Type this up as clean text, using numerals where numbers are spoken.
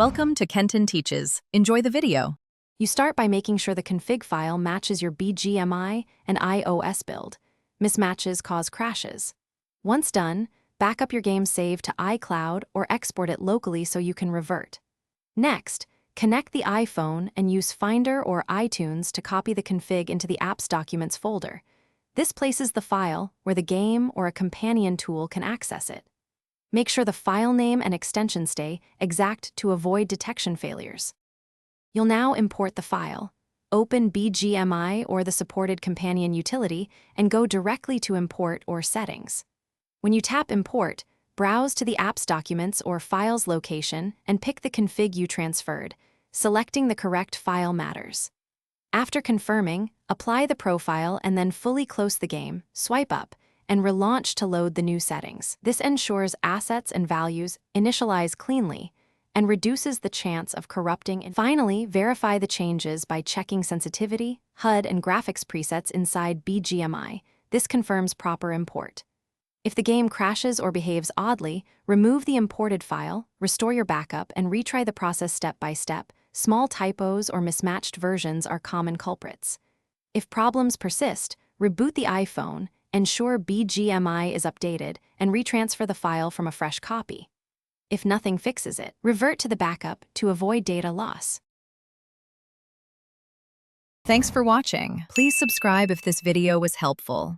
Welcome to Kenton Teaches. Enjoy the video. You start by making sure the config file matches your Bgmi and iOS build. Mismatches cause crashes. Once done, back up your game save to iCloud or export it locally so you can revert. Next, connect the iPhone and use Finder or iTunes to copy the config into the Apps Documents folder. This places the file where the game or a companion tool can access it. Make sure the file name and extension stay exact to avoid detection failures. You'll now import the file. Open Bgmi or the supported companion utility and go directly to Import or Settings. When you tap Import, browse to the Apps Documents or Files location and pick the config you transferred. Selecting the correct file matters. After confirming, apply the profile and then fully close the game, swipe up, and relaunch to load the new settings. This ensures assets and values initialize cleanly and reduces the chance of corrupting. And finally, verify the changes by checking sensitivity, HUD, and graphics presets inside Bgmi. This confirms proper import. If the game crashes or behaves oddly, remove the imported file, restore your backup, and retry the process step by step. Small typos or mismatched versions are common culprits. If problems persist, reboot the iPhone, ensure Bgmi is updated, and retransfer the file from a fresh copy. If nothing fixes it, revert to the backup to avoid data loss. Thanks for watching. Please subscribe if this video was helpful.